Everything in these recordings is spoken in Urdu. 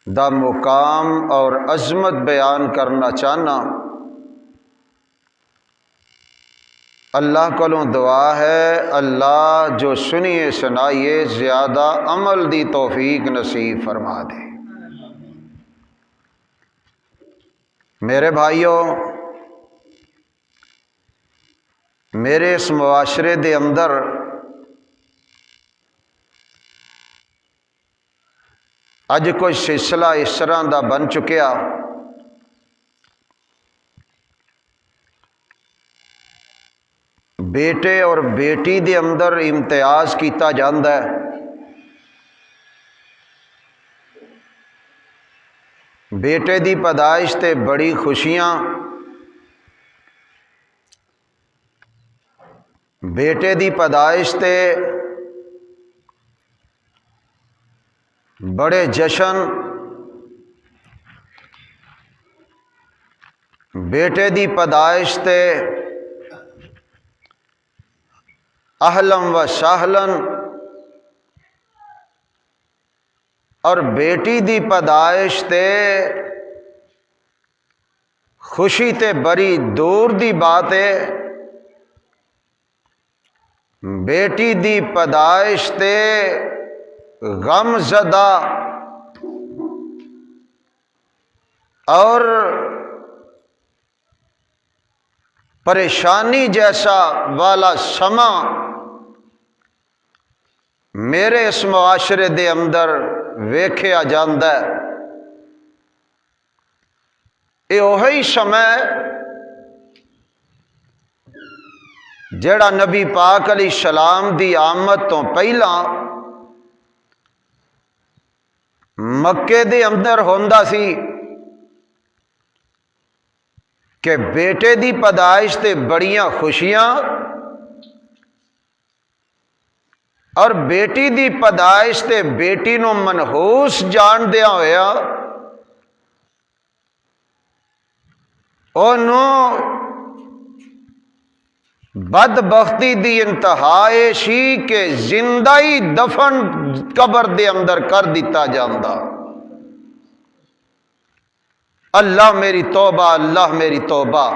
دا مقام اور عظمت بیان کرنا چاہنا۔ اللہ کولوں دعا ہے اللہ جو سنیے سنائیے زیادہ عمل دی توفیق نصیب فرما دے۔ میرے بھائیوں، میرے اس معاشرے دے اندر اج کوئی سلسلہ اس طرح دا بن چکیا بیٹے اور بیٹی دے اندر امتیاز کیتا جاندا ہے۔ بیٹے دی پیدائش تے بڑی خوشیاں، بیٹے دی پیدائش تے بڑے جشن، بیٹے دی پیدائش تے اہلم و سہلن، اور بیٹی دی پیدائش تے خوشی تے بڑی دور دی بات ہے۔ بیٹی دی پیدائش تے غم زدہ اور پریشانی جیسا والا سما میرے اس معاشرے دے اندر ویکھیا جاندا ہے۔ یہ وہی سمے جڑا نبی پاک علیہ السلام دی آمد تو پہلا مکے دے اندر ہوندا سی کہ بیٹے دی پیدائش تے بڑیاں خوشیاں اور بیٹی دی پیدائش تے بیٹی نو منحوس جان دیا ہویا انہوں بدبختی دی انتہا سی کہ زندہ ہی دفن قبر دے اندر کر دیتا جاندا۔ اللہ میری توبہ، اللہ میری توبہ۔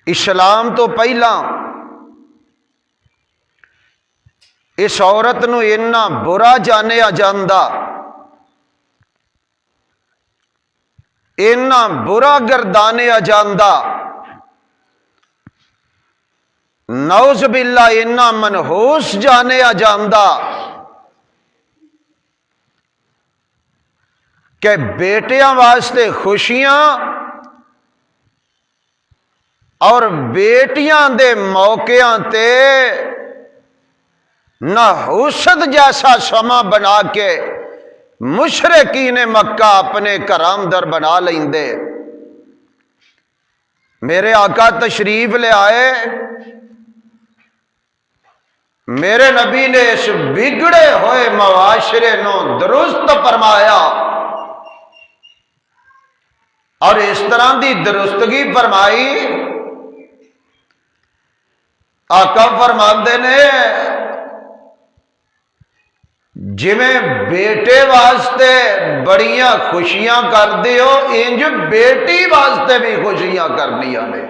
اسلام تو پہلا اس عورت نو اتنا برا جانیا جاندا، اتنا برا گردانیا جاندا، نعوذ باللہ اتنا منحوس جانیا جاندا کہ بیٹیاں واسطے خوشیاں اور بیٹیاں دے موقعاں تے نحوست جیسا سما بنا کے مشرکین مکہ اپنے کرام در بنا لیندے۔ میرے آقا تشریف لے آئے، میرے نبی نے اس بگڑے ہوئے معاشرے نو درست فرمایا، اور اس طرح دی درستگی فرمائی آقا فرماندے نے جویں بیٹے واسطے بڑیاں خوشیاں کر دیو انج بیٹی واسطے بھی خوشیاں کرنیاں نے۔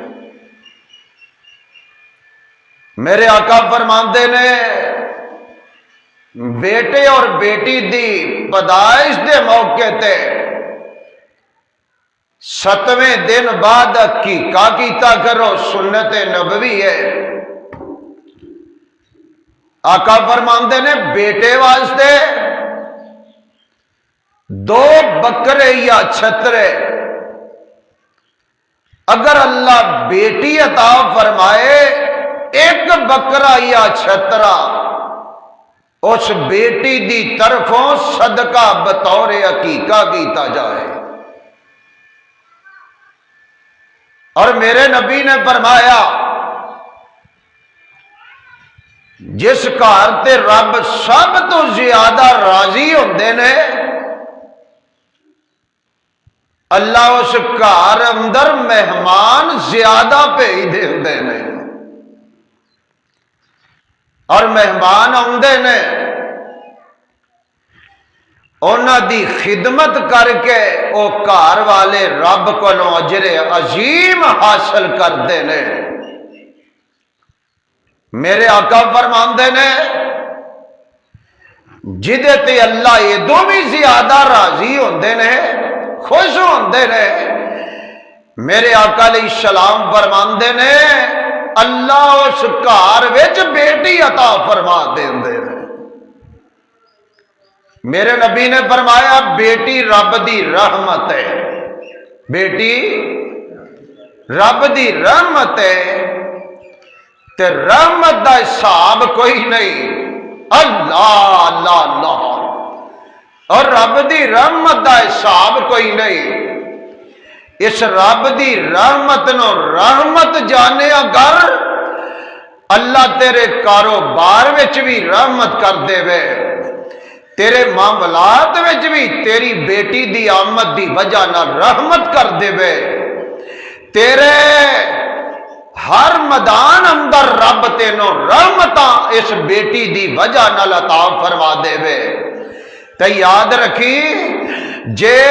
میرے آقا فرماندے نے بیٹے اور بیٹی دی پیدائش دے موقع تے 7ویں دن بعد عقیقہ کیتا کرو، سنت نبوی ہے۔ آقا فرماندے نے بیٹے واسطے 2 بکرے یا چھترے، اگر اللہ بیٹی عطا فرمائے 1 بکرا یا چھترا اس بیٹی دی طرفوں صدقہ بطور عقیقہ کیتا جائے۔ اور میرے نبی نے فرمایا جس گھر تے رب سب تو زیادہ راضی ہوندے نے اللہ اس گھر اندر مہمان زیادہ بھیج دیندے نے، اور مہمان آندے نے انہاں دی خدمت کر کے او گھر والے رب کولوں اجر عظیم حاصل کرتے ہیں۔ میرے آقا فرماندے نے جدے تے اللہ ادوں بھی زیادہ راضی ہوندے نے، خوش ہوندے نے، میرے آقا علیہ السلام فرماندے نے اللہ اس گھر وچ بیٹی عطا فرما دیندے نے۔ میرے نبی نے فرمایا بیٹی رب دی رحمت ہے، بیٹی رب دی رحمت ہے، تے رحمت دا حساب کوئی نہیں، اللہ اللہ اللہ، اور رب دی رحمت دا حساب کوئی نہیں۔ اس رب دی رحمت نو رحمت جانے اگر اللہ تیرے کاروبار وچ بھی رحمت کر دے وے، تیرے معاملات وچ بھی تیری بیٹی دی آمد دی وجہ نہ رحمت کر دے وے، تیرے ہر میدان اندر رب تینوں رحمتاں اس بیٹی دی وجہ نال عطا فرما دے وے، تے یاد رکھی جے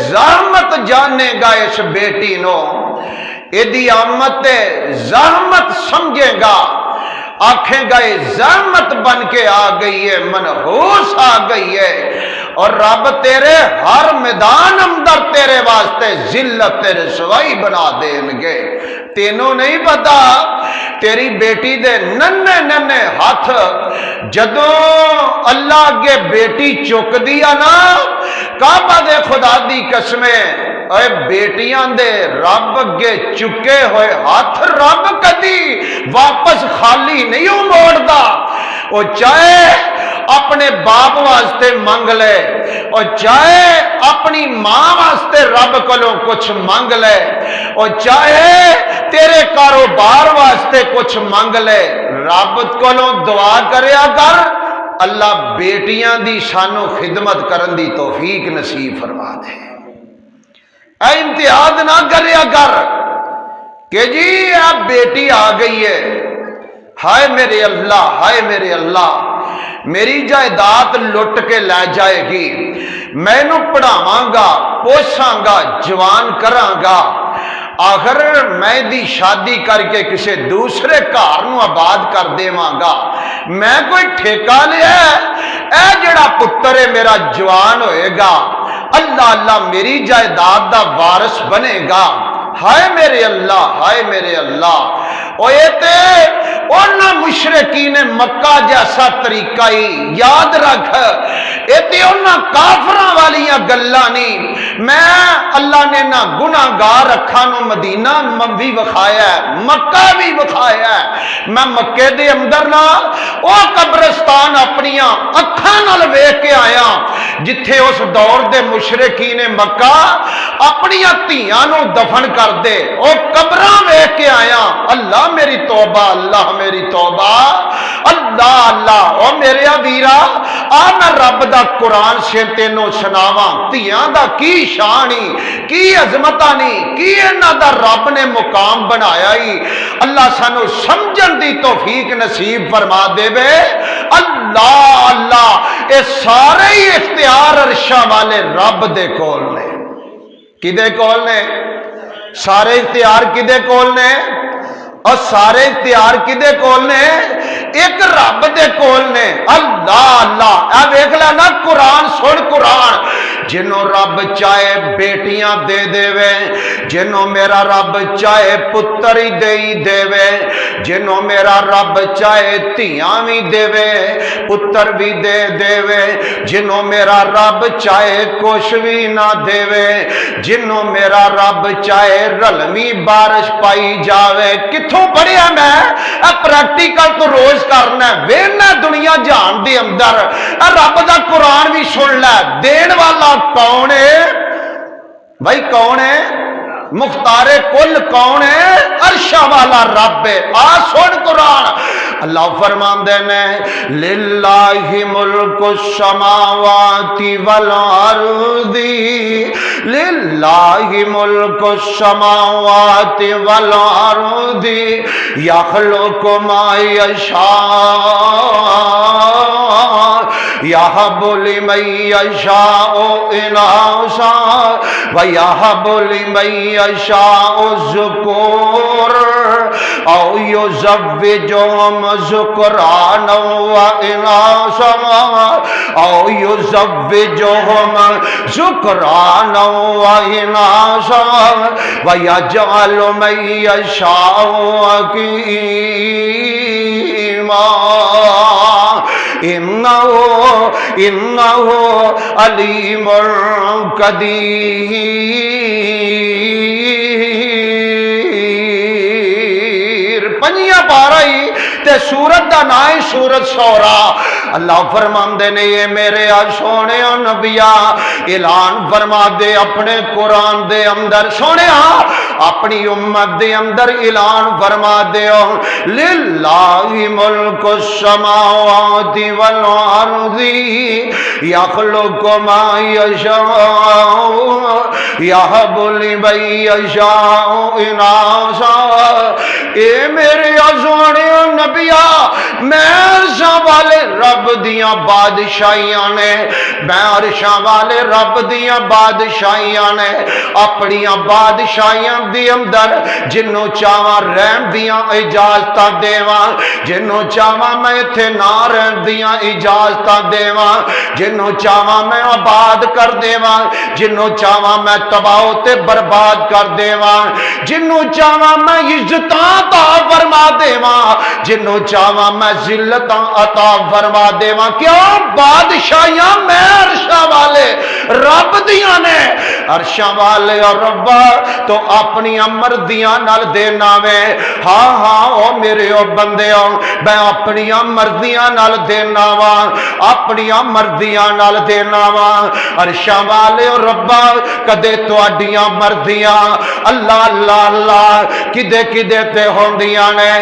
زحمت جانے گا اس بیٹی نو، ایدی آمد تے زحمت سمجھے گا، آنکھیں گئے زحمت بن کے آ گئی ہے، منحوس آ گئی ہے، اور رب تیرے ہر میدان اندر تیرے واسطے ذلت تے رسوائی بنا دیں گے۔ تینوں نہیں پتا تیری بیٹی دے ننے ننے ہاتھ جدوں اللہ اگے بیٹی چک دیا نا، کعبہ دے خدا دی قسمیں اے بیٹیاں دے رب اگے چکے ہوئے ہاتھ رب کدی واپس خالی نہیں موڑدا، او چاہے اپنے باپ واسطے منگ لے، اور چاہے اپنی ماں واسطے رب کولوں کچھ منگ لے، اور چاہے تیرے کاروبار واسطے کچھ منگ لے، رب کولوں دعا کریا کر اللہ بیٹیاں دی سانو خدمت کرن دی توفیق نصیب فرما دے۔ اے امتیاز نہ کریا کر کہ جی اب بیٹی آ گئی ہے، ہائے میرے اللہ، ہائے میرے اللہ، میری جائیداد لٹ کے لے جائے گی، میں نو پڑھاواں گا، پوساں گا، جوان کراں گا، آخر میں دی شادی کر کے کسی دوسرے گھر نو آباد کر دیواں گا، میں کوئی ٹھیکہ لیا اے جڑا پتر ہے میرا جوان ہوئے گا، اللہ اللہ میری جائیداد دا وارث بنے گا۔ ہائے میرے اللہ، ہائے میرے اللہ، اور یہ تے انہاں مشرکین مکہ جیسا طریقہ ہی یاد رکھ، یہ تے انہاں کافراں والیاں گلاں نہیں، میں اللہ نے نہ گناہگار اکھاں نو مدینہ بھی وکھایا ہے، مکہ بھی وکھایا ہے، میں مکے دے اندر نہ او قبرستان اپنیاں اکھاں نال ویکھ کے آیا جتھے اس دور دے مشرکین مکہ اپنیاں دھیاں نو دفن کر دے، او قبراں ویکھ کے آیا، اللہ میری توبہ، اللہ میری توبہ، اللہ اللہ، او میرے ویرا آ میں رب دا قرآن سے تینوں سناواں دھیاں دا کی شانی، کی عظمتاں نہیں، کی انہاں دا رب نے مقام بنایا ہی، اللہ سانو سمجھن دی توفیق نصیب فرما دے وے۔ اللہ اللہ، اے سارے ہی اختیار عرشاں والے رب دے کول نے، کدے کول نے؟ سارے اختیار کدے کول نے؟ اور سارے اختیار کدے کول نے؟ ایک رب دے کول نے، اللہ اللہ۔ اے ویکھ لے نا قرآن، سن قرآن، جنوں رب چاہے بیٹیاں دے دے وے، جنوں میرا رب چاہے پتر ہی دے وے، جنوں میرا رب چاہے دھیاں بھی دے وے، پتر بھی دے وے، جنوں میرا رب چاہے کچھ بھی نہ دے وے، جنوں میرا رب چاہے رلمی بارش پائی جاوے۔ کتھوں پڑھیا میں پریکٹیکل تو روز کرنا وینا دنیا جان دے اندر، رب دا قرآن بھی سن لے، دین والا کون ہے بھائی؟ کون ہے؟ مختار کل کون ہے؟ عرشہ والا رب ہے۔ آ سن قرآن، اللہ فرماندے نے للہ ملک السماوات والارض، للہ ملک السماوات والارض، یخلق ما یشاء، یہب لمن یشاء اناثا ویہب لمن یشاء الذکور او یزوجہم ذکرانا واناثا او یزوجہم ذکرانا واناثا ویجعل من یشاء عقیما انہو علیم قدیر۔ پنجیاں پارا ہی تے سورت دا نام سورت شورا۔ اللہ فرماندے نے یہ میرے سونے نبیا اعلان فرما دے اپنے قرآن دے اندر، سونے اپنی امت دے اندر اعلان فرما دے للہ ملک السماوات والارض یخلق ما یشاء یہب لمن یشاء اناثا۔ اے میرے سونے نبیا میں عرشاں والے رب دیاں بادشاہیاں نے، میں عرشاں والے رب دیاں بادشاہیاں نے اپنیاں بادشاہیاں دی اندر جنوں چاواں رہن دیاں اجازتاں دیواں، جنوں چاواں میں ایتھے نہ رہن دیاں اجازتاں دیواں، جنوں چاواں میں آباد کر دیواں، جنوں چاواں میں تباہ تے برباد کر دیواں، جنوں چاواں میں عزتاں عطا فرما دیواں، جنوں چاواں میں ذلتاں عطا فرما دیواں۔ کیوں؟ بادشاہیاں میں عرشاں والے رب دیاں نے۔ عرشاں والے اور ربا تو اپنی مرضیاں نال دینا وے، ہاں ہاں او میرے او بندیوں میں اپنی مرضیاں نال دینا وا، اپنی مرضیاں نال دینا وا۔ عرشاں والے اور ربا کدے تواڈیاں مرضیاں اللہ اللہ اللہ کدے کدے تے ہوندیاں نے۔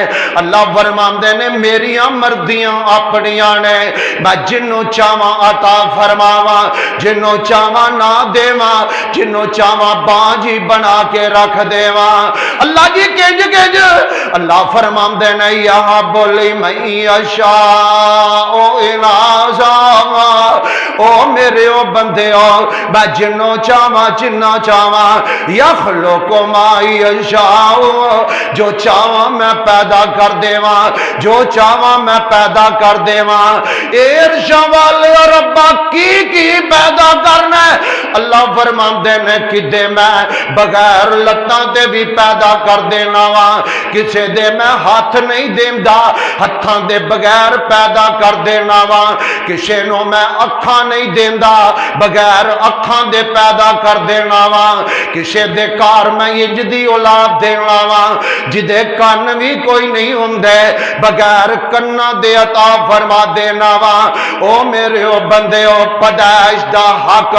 اللہ فرماندے نے میریاں مرضیاں اپنیاں نے، میں جنوں چاواں عطا فرماواں، جنوں چاواں نہ دیواں، جنوں چاواں بانجی بنا کے رکھ دیواں۔ اللہ جی کنج کنج اللہ فرماندے نے یہب لمن یشاء اناثا۔ او میرے او بندے میں جنوں چاواں جنہ چاواں یخلق ما یشاء، جو چاواں میں پیدا کر دیواں، جو چاواں میں پیدا کر دیواں۔ عرشاں والے ربا کی پیدا کرنا ہے؟ اللہ فرماندے نے کدے میں بغیر لتاں تے بھی پیدا کر دینا وا، کسے دے میں ہاتھ نہیں دیندا ہتھاں دے بغیر پیدا کر دینا وا، کسے نو میں اکھاں نہیں دیندا بغیر اکھاں دے پیدا کر دینا وا، کسے دے کار میں انج دی اولاد دینا وا جدے کان بھی کوئی نہیں ہوندے بغیر کنا دے عطا فرما دینا وا۔ او میرے او بندے او پیدائش دا حق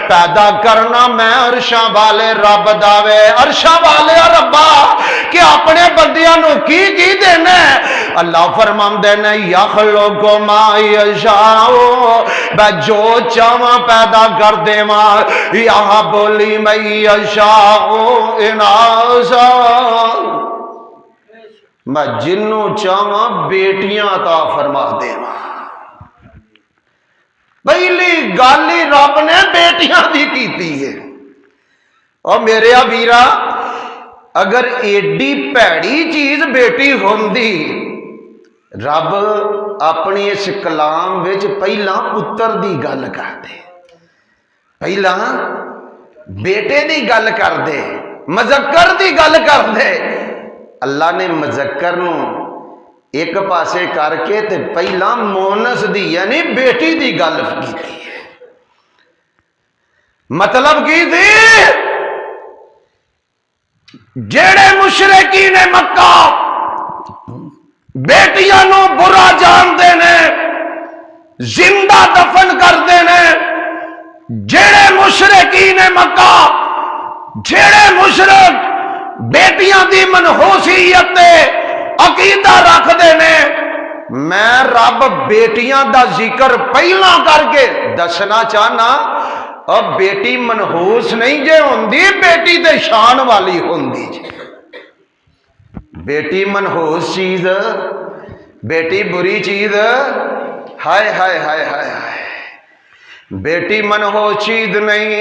پیدا کرنا میں عرشاں والے رب دا وے۔ عرشاں والے ربا کہ اپنے بندیاں نو کی دینا ہے؟ اللہ فرماندے نے یخلق ما یشاء، میں جو چاواں پیدا کر دیواں، یہب لمن یشاء اناثا، میں جنوں چاواں بیٹیاں عطا فرما دیواں۔ پہلی گل ہی رب نے بیٹیاں دی کیتی ہے۔ اور میرے ویرا اگر ایڈی پیڑی چیز بیٹی ہوندی رب اپنی اس کلام وچ پہلا پتر دی گل کر دے، پہلا بیٹے دی گل کر دے، مذکر دی گل کر دے۔ اللہ نے مذکر نو ایک پاسے کر کے تے پہلا مونس دی یعنی بیٹی دی گل کی ہے۔ مطلب کی تھی؟ جیڑے مشرکین مکہ بیٹیاں نو برا جانتے نے، زندہ دفن کرتے نے، جیڑے مشرکین مکہ جیڑے مشرک بیٹیاں دی منحوسیت تے عقیدہ رکھ دے نے، میں رب بیٹیاں دا ذکر پہلا کر کے دسنا چاہنا اب بیٹی منحوس نہیں جے ہوندی، بیٹی تے شان والی ہوندی جے۔ بیٹی منحوس چیز، بیٹی بری چیز، ہائے ہائے ہائے ہائے ہائے۔ بیٹی من ہو چیز نہیں،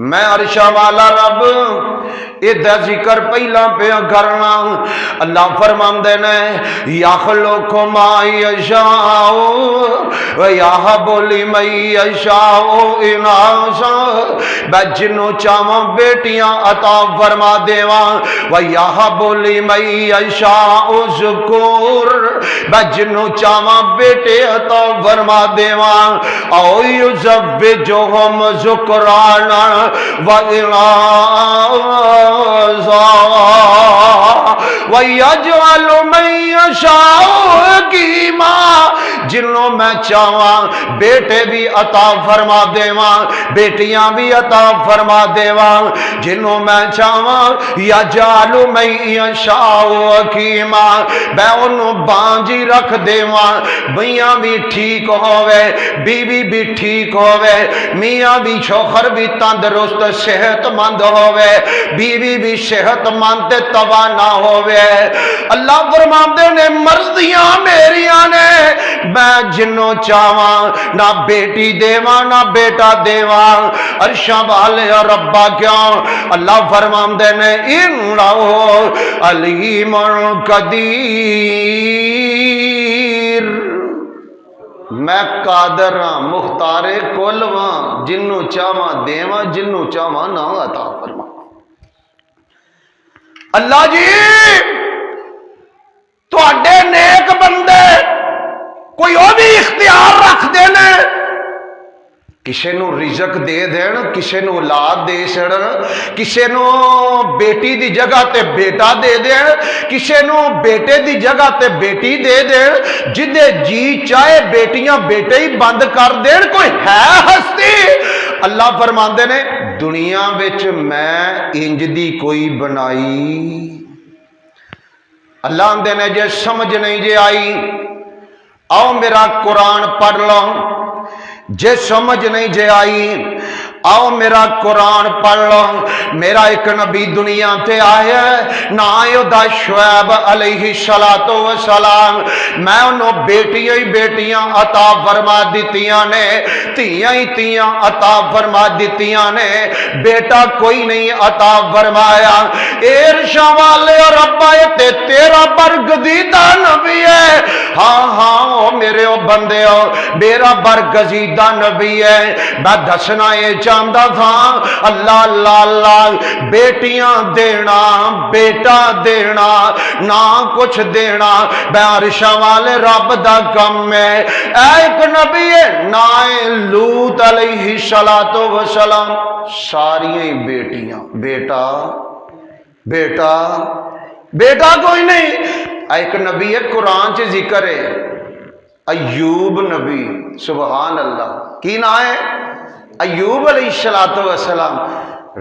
میں عرشہ والا رب ادھا ذکر پہلا پہ کرنا۔ اللہ فرماندے نے یخلق ما یشاء ویہب لمن یشاء اناثا، میں جنوں چاہواں بیٹیاں عطا فرما دیواں، ویہب لمن یشاء ذکور، میں جنوں چاہواں بیٹے عطا فرما دیواں، او یزوجہم ذکرانا وَيَجْعَلُ مَن يَشَاءُ عَقِيمًا، جنوں میں چاہواں بیٹے بھی عطا فرما دیواں، بیٹیاں بھی عطا فرما دیواں، جنوں میں چاہواں یَجْعَلُ مَن يَشَاءُ عَقِيمًا، میں انہوں بانجی رکھ دیواں، میاں بھی ٹھیک ہوئے، بیوی بھی ٹھیک ہوئے، میاں بھی شوہر بھی تندرست صحت مند ہوئے، بیوی بھی صحت مند توانا ہوئے۔ اللہ فرماندے نے مرضیاں میریاں نے، میں جنوں چاہواں نہ بیٹی دیواں نہ بیٹا دیواں، عرشاں والے ربا کیوں؟ اللہ فرماندے نے انہو علیم قدیر، میں قادر ہاں، مختار کل ہاں، جنوں چاہواں دیواں جنوں چاہواں نہ عطا فرما۔ اللہ جی تواڈے نیک بندے کوئی وہ بھی اختیار رکھ دینے، کسے نو رزق دے دین، کسے نو اولاد دے چھڑن، کسے نو بیٹی دی جگہ تے بیٹا دے دین، کسے نو بیٹے دی جگہ تے بیٹی دے دین، جدے جی چاہے بیٹیاں بیٹے ہی بند کر دین، کوئی ہے ہستی؟ اللہ فرماندے نے دنیا وچ میں انج دی کوئی بنائی۔ اللہ آندے نے جے سمجھ نہیں جے آئی آؤ میرا قرآن پڑھ لو، جے سمجھ نہیں جے آئی آؤ میرا قرآن پڑھ لو۔ میرا ایک نبی دنیا تے آیا نہ آئے دا شعیب علیہ السلام، میں انہوں بیٹیاں ہی بیٹیاں عطا فرما دیتیاں نے، تیاں ہی تیاں عطا فرما دیتیاں نے، بیٹا کوئی نہیں عطا فرمایا۔ عرشاں والے اور ربا تے تیرا برگزیدہ نبی ہے، ہاں ہاں میرے او بندے ہو، میرا برگزیدہ نبی ہے۔ میں دسنا یہ چاہتا تھا اللہ اللہ اللہ، بیٹیاں دینا بیٹا دینا نہ کچھ دینا میں عرشاں والے رب دا کم ہے۔ ایک نبی ہے نہ لوط علیہ السلام، ساری بیٹیاں بیٹا بیٹا بیٹا کوئی نہیں۔ ایک نبی ہے قرآن چ ذکر ہے ایوب نبی، سبحان اللہ، کی نام ہے ایوب علیہ السلام،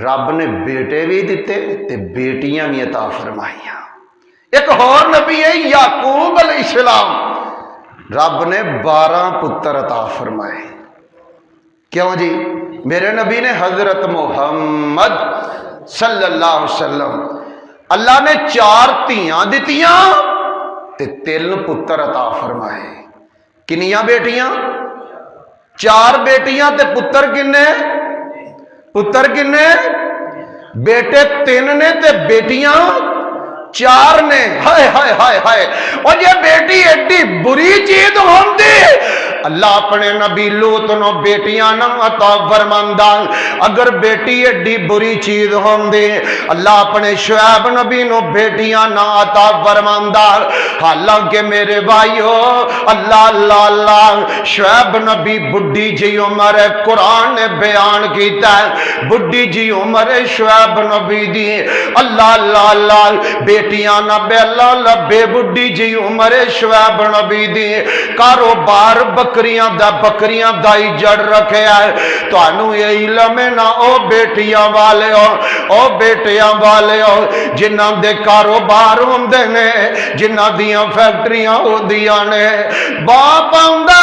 رب نے بیٹے بھی دیتے تے بیٹیاں بھی عطا فرمائیاں۔ ایک اور نبی ہے یعقوب علیہ السلام، رب نے 12 پتر عطا فرمائے۔ کیوں جی؟ میرے نبی نے حضرت محمد صلی اللہ علیہ وسلم، اللہ نے 4 دھیاں دتیاں تے 3 پتر عطا فرمائے۔ کنیاں بیٹیاں؟ 4 بیٹیاں تے پتر کنے؟ پتر کنے؟ بیٹے 3 نے تے بیٹیاں 4 نے۔ ہائے ہائے ہائے ہائے، اور یہ بیٹی ایڈی بری چیز ہوندی، اللہ اپنے نبی لوط نو بیٹیاں نہ عطا فرماندا۔ اگر بیٹی ایڈی بری چیز ہوندی اللہ اپنے شعیب نبی نو بیٹیاں نہ عطا فرماندا۔ حالانکہ میرے بھائیو اللہ اللہ اللہ، شعیب نبی بڈھی جی عمر ہے، قرآن نے بیان کیتا ہے بڈھی جی عمر ہے شعیب نبی دی، اللہ اللہ اللہ، بیٹیاں نہ بے اللہ اللہ، بے بڈھی جی عمر ہے شعیب نبی دی، کاروبار بکریاں دا ہی جڑ رکھے ہے۔ تو انہوں یہ علم ہے نہ او بیٹیاں والے ہو، او بیٹیاں والے ہو جنہاں دے کاروبار ہوندے نے، جنہاں دیاں فیکٹریاں ہوندیاں نے، باپ آندا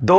2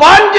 5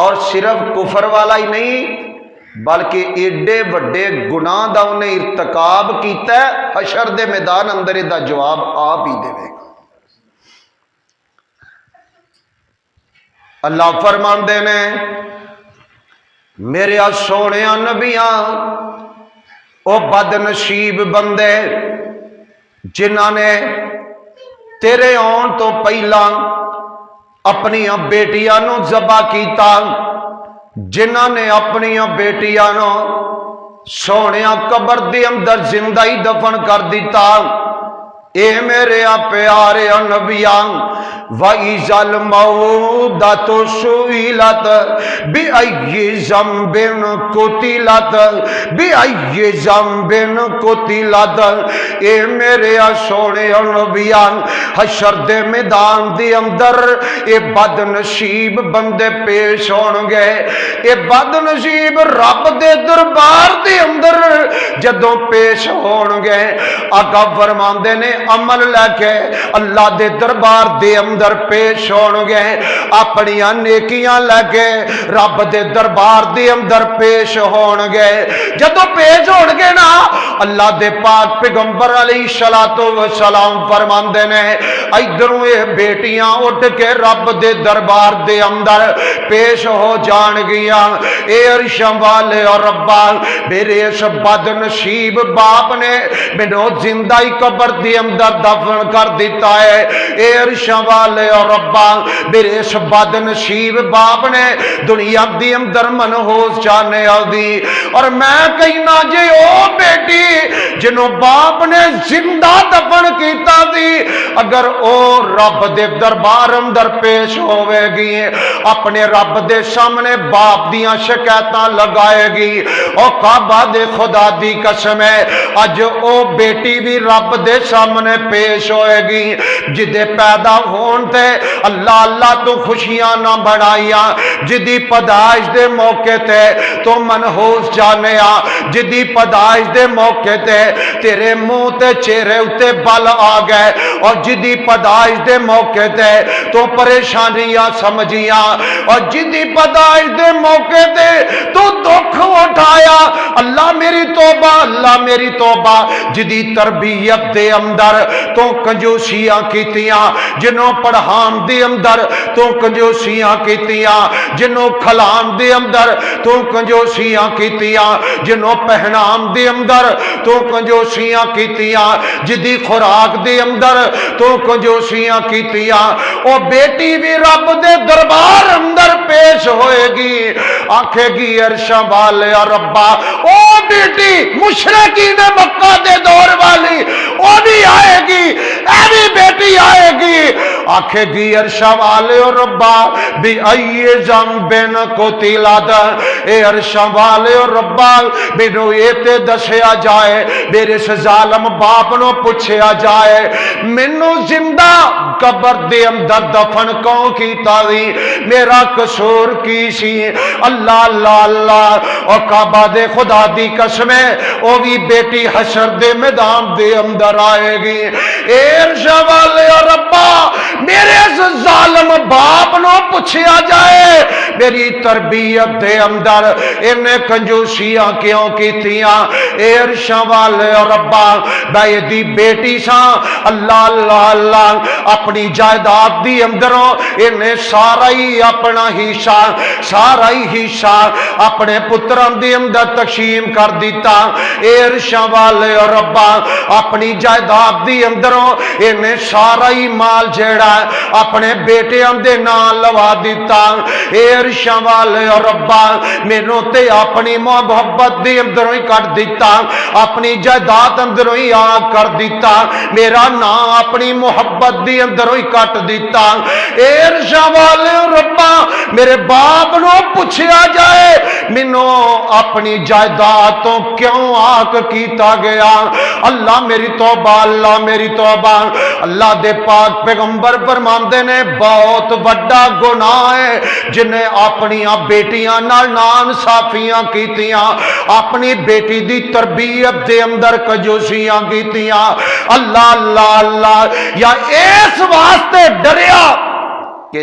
اور صرف کفر والا ہی نہیں بلکہ ایڈے وڈے گناہ دا انہیں ارتکاب کیتا ہے، حشر دے میدان اندر دا جواب آپ ہی دے گا۔ اللہ فرماندے نے میرے سونے نبیاں او بد نصیب بندے جنہاں نے تیرے آن تو پہلا اپنی بیٹیاں نو ذبح کیتا، جنہاں نے اپنی بیٹیاں نو سونے قبر دے اندر زندہ ہی دفن کر دیتا۔ اے میرے پیارے نبیاں وَإِذَا الْمَوْءُودَةُ سُئِلَتْ بِأَيِّ ذَنبٍ قُتِلَتْ بِأَيِّ ذَنبٍ قُتِلَتْ، اے میرے سونے نبیاں حشر دے میدان دے اندر اے بد نصیب بندے پیش ہون گے، اے بد نصیب رب دے دربار دے اندر جدوں پیش ہون گے، آقا فرماندے نے عمل لے کے اللہ دے دربار دے اندر پیش ہون گے، اپنی نیکیاں لے کے رب دے دربار دے اندر پیش ہون گے۔ جدوں پیش ہون گے نا اللہ دے پاک پیغمبر علیہ السلام فرماندے نے ادھروں یہ بیٹیاں اٹھ کے رب دے دربار دے اندر پیش ہو جان گیاں، اے عرشاں والے اور ربا میرے اس بد نصیب باپ نے مینوں زندہ ہی قبر دے اندر دفن کر دیتا ہے، اے عرشاں والے اور ربا میرے اس بد نصیب باپ نے دنیا دی اندر منحوس جانے آدھی، اور میں کہنا جے او بیٹی جنوں باپ نے زندہ دفن کیتا دی اگر او رب دے دربار اندر پیش ہوئے گی اپنے رب دے سامنے باپ دیاں شکایتاں لگائے گی، او کعبہ دے خدا دی قسم ہے اج او بیٹی بھی رب دے سامنے پیش ہوئے گی جدے پیدا ہون تے اللہ اللہ تو خوشیاں نہ بنائیاں، جدی پیدائش دے موقع تے تو منحوس جانے آ، جدی پیدائش دے موقع تے تیرے منہ تے چہرے اتے بل آ گئے، اور جدی پیدائش دے موقع تے تو پریشانیاں سمجھیاں، اور جدی پیدائش دے موقع تے تو دکھ اٹھایا، اللہ میری توبہ اللہ میری توبہ، جدی تربیت دے اندر تو کنجوسیاں کیتیاں، جنوں پڑھان دے اندر تو کنجوسیاں کیتیاں، جنوں کھلان دے اندر تو کنجوسیاں کیتیاں، جنوں پہنان دے اندر تو کنجوسیاں کیتیاں، جدی خوراک دے اندر تو کنجوسیاں کیتیاں، او بیٹی بھی رب دے دربار اندر پیش ہوئے گی، آکھے گی عرشاں والے ربا او بیٹی مشرکین مکہ دے دور والی او بھی آئے گی، اے بھی بیٹی آئے گی، آکھے گی عرشاں والے ربا بھی آئیے ذنبن قتلت، اے عرشاں والے ربا مینوں ایتے دسیا جائے میرے سے ظالم باپ نو پوچھیا جائے مینوں زندہ قبر دے اندر دفن کون کیتا دی، میرا قصور کی سی، اللہ اللہ اللہ، اور کعبہ دے خدا دی قسم ہے او بھی بیٹی حشر دے میدان دے اندر آئے گی، اے عرشاں والے ربا میرے اس ظالم باپ نو پوچھیا جائے میری تربیت دے اندر انہیں کنجوسیاں کیوں کیتیاں، اے عرشاں والے ربا میں دی بیٹی سا، اللہ اللہ اللہ اپنی جائیداد دی اندروں انہیں سارا ہی اپنا حصہ سارا ہی حصہ اپنے پتران دی اندر تقسیم کر دیتا، اے عرشاں والے ربا اپنی جائیداد دی اندروں انہیں سارا ہی مال جیڑا اپنے بیٹیاں دے نام لوا دیتا، اے عرشاں والے ربا مینوں تے اپنی محبت دی اندروں ہی کٹ دیتا، اپنی جائیداد اندروں ہی آگ کر دیتا، میرا نام اپنی محبت دی اندروں ہی کٹ دیتا، اے عرشاں والے ربا میرے باپ نو پوچھیا جائے مینوں اپنی جائیداد تو کیوں آگ کیتا گیا، اللہ میری توبہ اللہ میری توبہ، اللہ دے پاک پیغمبر فرماندے نے بہت بڑا گناہ ہے جنہیں اپنی بیٹیاں نال ناانصافیاں کیتیاں، اپنی بیٹی دی تربیت دے اندر کنجوسیاں کیتیاں، اللہ اللہ اللہ، یا اس واسطے ڈریا کہ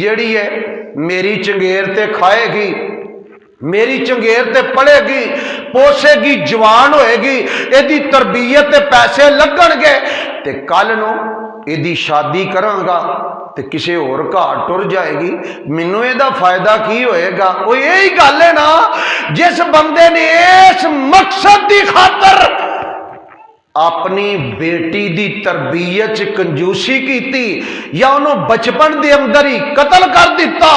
جڑی ہے میری چنگیر تے کھائے گی، میری چنگیر تے پڑھے گی، پوسے گی، جوان ہوئے گی، ایدی تربیت تے پیسے لگن گے تے کل نو ایدی شادی کراں گا تے کسے اور گھر ٹر جائے گی، مینوں ایدا فائدہ کی ہوئے گا؟ وہ یہی گل ہے نا، جس بندے نے اس مقصد دی خاطر اپنی بیٹی دی تربیت کنجوسی کیتی یا انہوں بچپن دے اندر ہی قتل کر دیتا،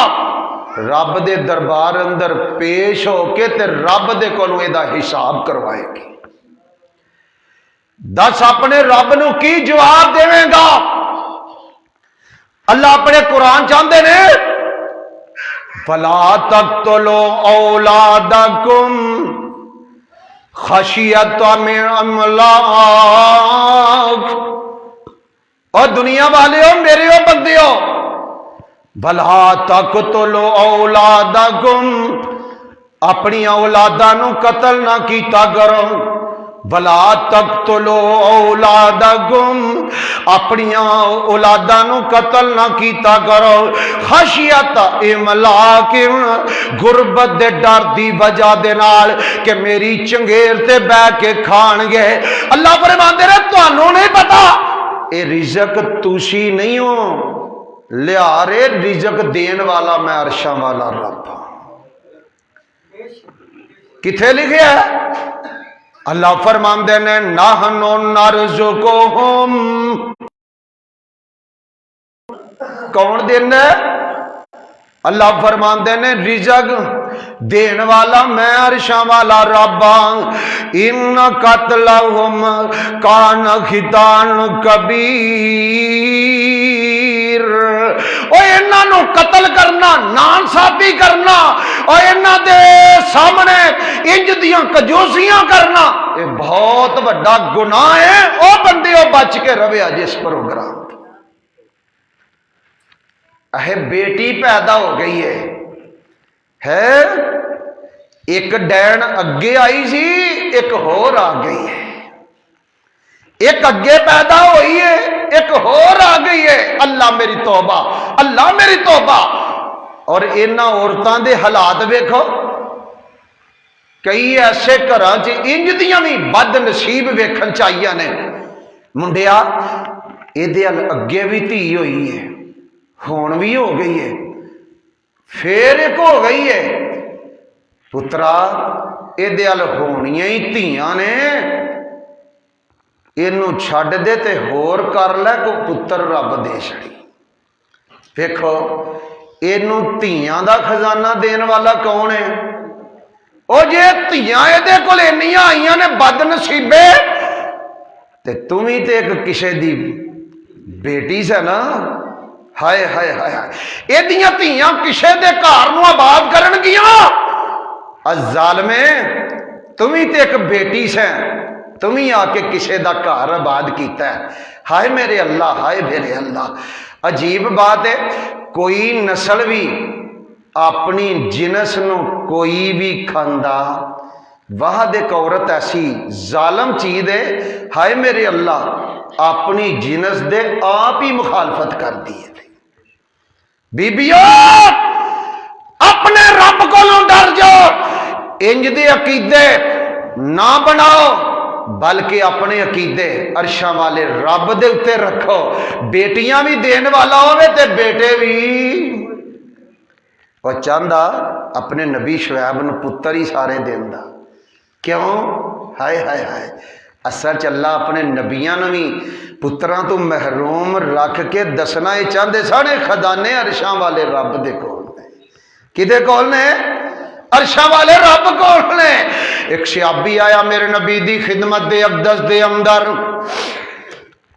رب دے دربار اندر پیش ہو کے تے رب دے کولوں ایدا حساب کروائے گی۔ دس اپنے رب نو کی جواب دیویں گا؟ اللہ اپنے قرآن چاہتے نے فَلَا تَقْتُلُوا أَوْلَادَكُمْ خَشْيَةَ إِمْلَاقٍ، اور دنیا والے ہو، میرے ہو، بندے ہو، بھلا تقتلوا اولادکم، اپنی اولاداں نو قتل نہ کیتا کرو، بھلا تقتلوا اولادکم، اپنی اولاداں نو قتل نہ کیتا کرو، خشیت املاق، غربت دے ڈر دی وجہ دے نال کہ میری چنگیر تے بہ کے کھان گے۔ اللہ فرماندے نے تانوں نہیں پتا اے رزق تسی نہیں ہو، لیا رے رزق دین والا میں عرشاں والا رب ہوں۔ کتھے لکھیا ہے؟ اللہ فرماندے نے نحن نرزقہم، کون دین ہے؟ اللہ فرماندے نے رزق دین والا میں عرشاں والا رب ہوں۔ ان قتلہم کان خطان کبیر، اور انہاں نو قتل کرنا، نانصافی کرنا، اور انہاں دے سامنے انج دیاں کجوسیاں کرنا، یہ بہت بڑا گناہ ہے۔ او بندے او بچ کے رویا جس پروگرام اے بیٹی پیدا ہو گئی ہے ایک ڈین اگے آئی سی، ایک ہور آ گئی ہے، ایک اگے پیدا ہوئی ہے، ایک ہور آ گئی ہے۔ اللہ میری توبہ، اللہ میری توبہ۔ اور انہاں عورتاں دے حالات ویکھو، کئی ایسے گھراں چ انج دیاں بھی بد نصیب ویکھن چاہیے نے، منڈیا ایدے اگے بھی دھی ہوئی ہے، ہون بھی ہو گئی ہے، پھر ایک ہو گئی ہے، پترا ایدے ہونیاں ہی دھیاں نے، اینوں چھڈ دے تے ہور کر لے، کو پتر رب دے چھڑی۔ دیکھو اینوں دھیاں دا خزانہ دین والا کون ہے؟ او جے دھیاں ایدے کول اینیاں آئیاں نے بد نصیبے، تے تم ہی تے ایک کسے دی بیٹی سے نا، ہائے ہائے ہائے ہائے، ایدیاں دھیاں کسے دے گھر نو آباد کرن گیاں، الظالمے تم ہی تے ایک بیٹی سے، تم ہی آ کے کسے دا گھر آباد کیتا ہے۔ ہائے میرے اللہ، ہائے میرے اللہ، عجیب بات ہے، کوئی نسل بھی اپنی جنس نو کوئی بھی کھاندا، واحد ایک عورت ایسی ظالم چیز ہے، ہائے میرے اللہ، اپنی جنس دے آپ ہی مخالفت کر دی ہے۔ بیبیو اپنے رب کو ڈر جاؤ، انج دے عقیدے نہ بناؤ، بلکہ اپنے عقیدے عرشاں والے رب دے اتے رکھو۔ بیٹیاں بھی دین والا ہوئے تے بیٹے بھی، وہ چاہتا اپنے نبی شعیب نو پتر ہی سارے دیندہ، کیوں؟ ہائے ہائے ہائے، اصل چ اللہ اپنے نبیاں نو بھی پتراں تو محروم رکھ کے دسنا یہ چاہتے سارے خزانے عرشاں والے رب دے کول نے۔ کدے کول نے؟ عرشاں والے رب کول نے۔ ایک صحابی آیا میرے نبی دی خدمت دے اقدس دے اندر،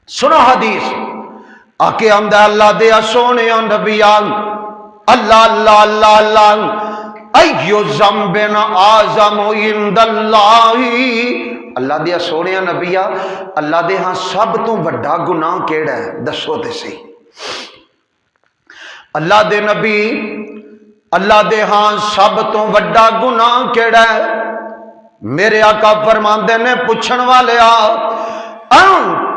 سنو حدیث، آکے آمدہ اللہ دے سونے نبیان، اللہ اللہ اللہ اللہ، ایو ذنبن اعظم عند اللہ، اللہ دیا سونے نبیا، اللہ دے ہاں سب تو بڑا گناہ کیڑا ہے؟ دسو تے سی۔ اللہ دے نبی، اللہ دے ہاں سب تو بڑا گناہ کیڑا ہے؟ میرے آقا فرماندے نے پوچھن والے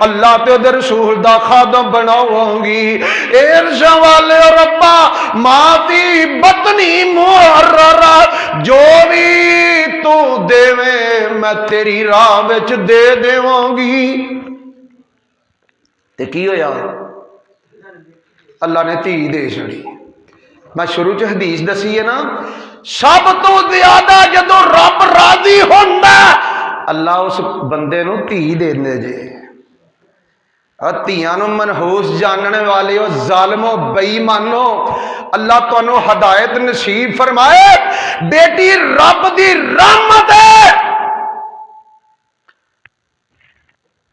اللہ تے دے رسول دا خادم بناؤں گی عرش والے ربا ماتی بطنی محررہ جو بھی تو دے میں تیری راہ وچ دے دیواں گی تے کی ہویا اللہ نے تھی دے چھڑی میں شروع چ حدیث دسی ہے نا سب تو زیادہ جدو رب راضی ہوندا اللہ اس بندے نو تھی دے دے جے تیاں نو منحوس جاننے والے ظالمو بے ایمانو اللہ تانوں ہدایت نصیب فرمائے بیٹی رب دی رحمت ہے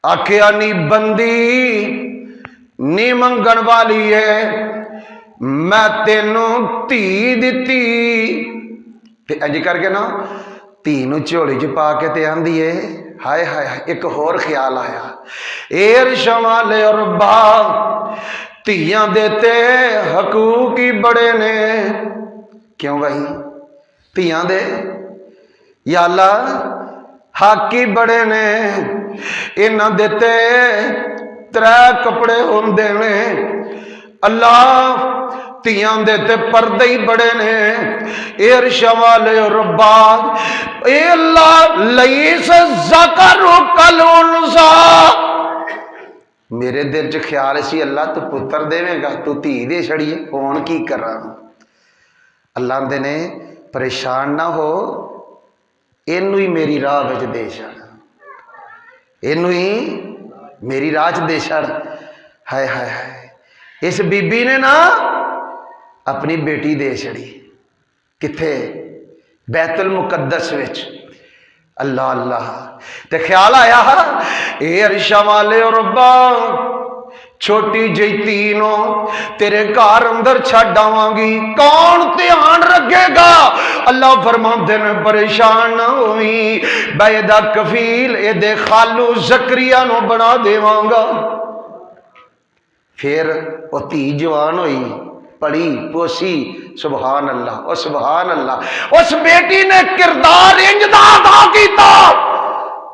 آکھیا نی بندی نی منگن والی ہے میں تینوں تھی دتی تے انج کر کے نا تھی نو جھولی چ پا کے تے آندی ہے ہائے ہائے ایک ہور خیال آیا عرش والے ربا تیاں دیتے حقوق ہی بڑے نے کیوں بھائی تیاں دے یا اللہ حق ہی بڑے نے انہاں دیتے 3 کپڑے ہوندے نے اللہ تیاں دیتے پردے ہی بڑے نے عرش والے ربا اے اللہ لیس ذکر کالانثی میرے دل چ خیال سی اللہ تو پتر دے گا تو تھی دے چھڑی ہون کی کراں اللہ دے نے پریشان نہ ہو اینو ہی میری راہ وچ دے چھڑ اینو ہی میری راہ چ دے چھڑ ہائے ہائے ہائے اس بی بی نے نا اپنی بیٹی دے چھڑی کتھے بیت المقدس وچ اللہ اللہ تے خیال آیا اے عرش والے ربا چھوٹی جی تینوں تیرے گھر اندر چھڈ آواں گی کون دھیان رکھے گا اللہ فرماندے نے پریشان نہ ہوئی بے دا کفیل اے دے خالو زکریا نو بنا دیواں گا پھر وہ تھی جوان ہوئی پڑھی پوسی سبحان اللہ اور سبحان اللہ اس بیٹی نے کردار انجدا ادا کیتا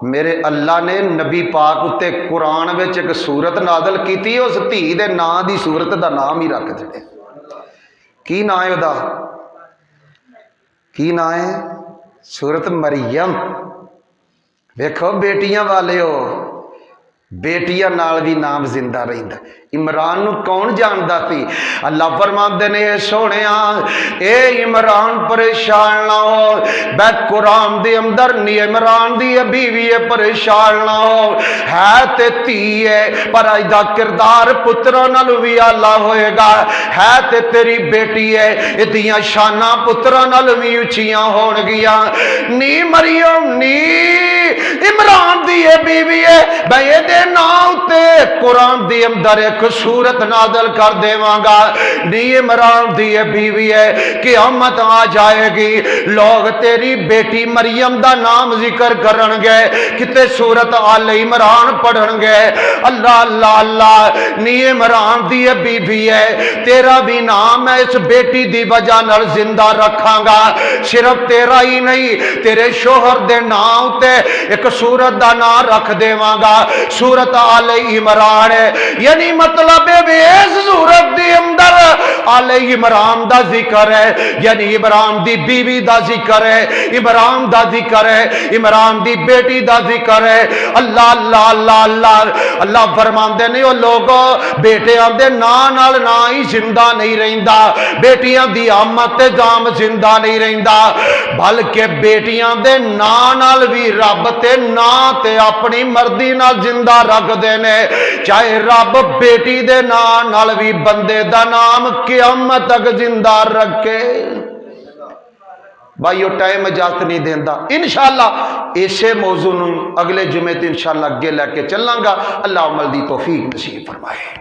میرے اللہ نے نبی پاک اتے قرآن وچ ایک سورت نازل کیتی اس دھی دے نام دی سورت دا نام ہی رکھ دے کی نام ہے دا کی نام ہے سورت مریم ویکھو بیٹیاں والے ہو بیٹیاں نال بھی نام زندہ رہندا عمران نو کون جاندا سی اللہ فرماندے نے سونیا اے عمران پریشان نہ ہو بے قرآن دے اندر نی عمران دی بیوی ہے پریشان نہ ہو ہے تے تھی ہے پر ایدا کردار پتراں نال وی اعلی ہوئے گا ہے تے تیری بیٹی ہے ایدیاں شاناں پتراں نال وی اونچیاں ہون گیاں نی مریم نی عمران دی بیوی ہے بے دے نام تے قرآن دی اندر ایک سورت نازل کر دیواں گا نی عمران دی بیوی ہے قیامت آ جائے گی لوگ تیری بیٹی مریم دا نام ذکر کرن گے کتے سورت آل عمران پڑھن گے اللہ اللہ اللہ نی عمران دی بیوی ہے تیرا بھی نام ہے اس بیٹی دی وجہ نال زندہ رکھاں گا صرف تیرا ہی نہیں تیرے شوہر دے نام تے ایک سورت دا نام رکھ دیواں گا سورت آل عمران ہے یعنی مطلب اس سورت دی اندر آل عمران دا ذکر ہے یعنی عمران دی بیوی دا ذکر ہے عمران دا ذکر ہے عمران دی بیٹی دا ذکر ہے اللہ اللہ اللہ اللہ اللہ فرماندے نے او لوگوں بیٹیاں دے نام نال نا ہی زندہ نہیں رہندا بیٹیاں دی آمد تے جام زندہ نہیں رہندا بلکہ بیٹیاں دے نام نال بھی رب تے نام تے اپنی مرضی نال زندہ رکھ دینے چاہے رب بیٹی دے نام نال بھی بندے دا نام قیامت تک زندہ رکھے بھائیو ٹائم اجازت نہیں دیندا انشاءاللہ اسے موضوع اگلے جمعے تے انشاءاللہ اگے لے کے چلاں گا اللہ عمل دی توفیق نصیب فرمائے